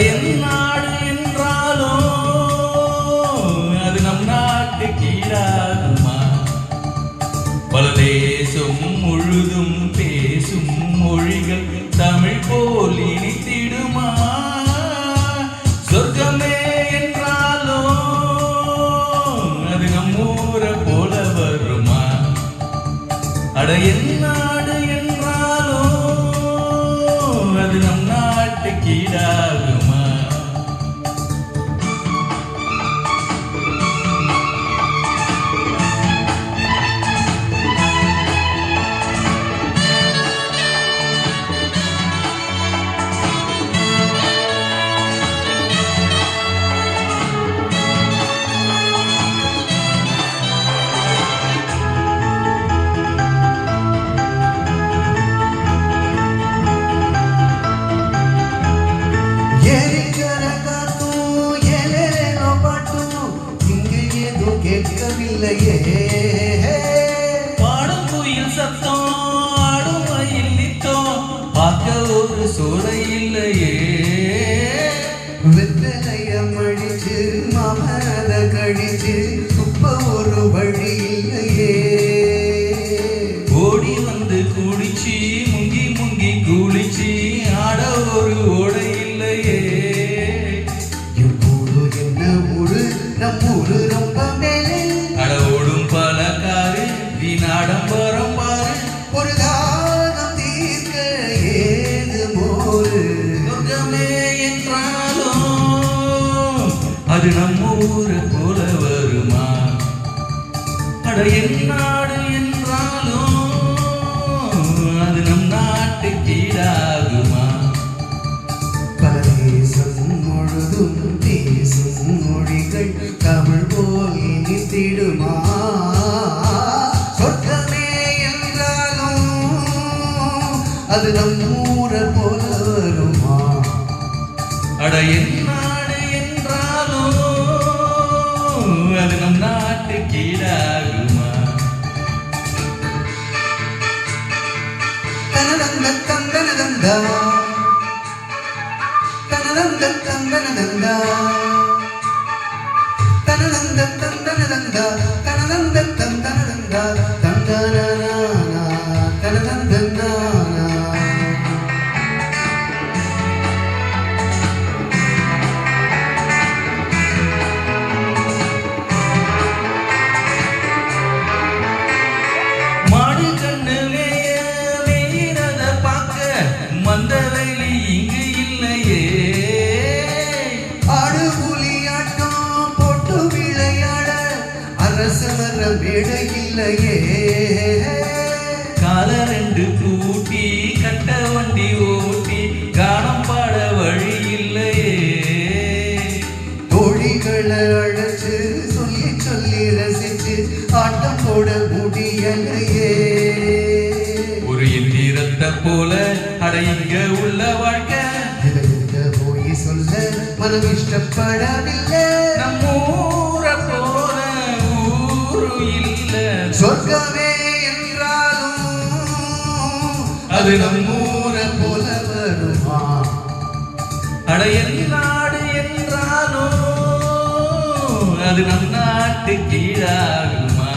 என் நாடு என்றாலும் அது நம் நாட்டு கீழாகுமா? பல தேசம் முழுதும் பேசும் மொழிகள் தமிழ் போல் இனித்திடுமா? சொர்க்கமே என்றாலும் அது நம் ஊரை போல வருமா? என் நாடு என்றாலும் அது நம் நாட்டு கீழாகுமா? பாடும் குயில் சத்தம் ஆடும் மயில் நித்தம் பார்க்க ஒரு சோலை இல்லையே. வெத்தலைய மடிச்சு மாமத கடிச்சு துப்ப ஒரு வழி இல்லையே. ஓடி வந்து குடிச்சு முங்கி முங்கி குளிச்சு ஆட ஒரு ஓடை இல்லையே. எப்பூரு என்ன ஊரு நம்மூரு ரொம்ப ஓடும் பல காரு வீணாடம்பரம் பாரு. ஒரு தாகம் தீர்க்க ஏது மோரு. சொர்க்கமே என்றாலும் அது நம்ம ஊரை போல வருமா? என் நாடு என்றாலும் அது நம் நாட்டு கீழாகுமா? பல தேசம் முழுதும் பேசும் மொழிகள் தமிழ் போல் இனித்திடுமா? சொர்க்கமே என்றாலும் அது நம் ஊரை போல வருமா? என் நாடு என்றாலும் அது நம் நாட்டு கீழாகுமா? தனதந்த தந்தனதந்தா தனதந்த தந்தனதந்தா தனதந்த தந்தனதந்தா தனதந்த தந்தனதந்தா தந்தனனா தனதந்தனா. மாடு கண்ணு வேறத பார்க்க மந்தவெளி இங்கு இல்லையே. ஆடு புலியாட்டம் போட்டு விளையாட அரசமர மேடை இல்லையே. கால ரெண்டு பூட்டி கட்ட வண்டி ஓட்டி கானம் பாட வழி இல்லையே. தோழிகளை அழைச்சு சொல்லி சொல்லி ரசிச்சு ஆட்டம் போட முடியலையே. ஒரு எந்திரத்தை போல இங்க உள்ள வாழ்க்கை போய் சொல்ல மனம் இஷ்டப்படவில்லை. நம்ம ஊரை போல ஊரு இல்ல. சொர்க்கமே என்றாலும் அது நம்ம ஊரை போல வருமா? என் நாடு என்றாலும் அது நம் நாட்டு கீழாகுமா?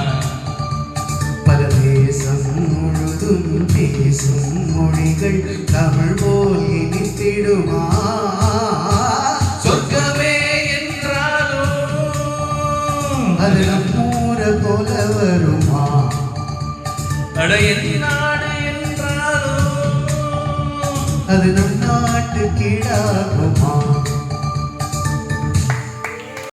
பல தேசம் முழுதும் பேசும் மொழிகள் தமிழ் போல் இனித்திடுமா? சொர்க்கமே என்றாலும் அது நம் ஊரை போல வருமா? என் நாடு என்றாலும் அது நம் நாட்டு கீழாகுமா?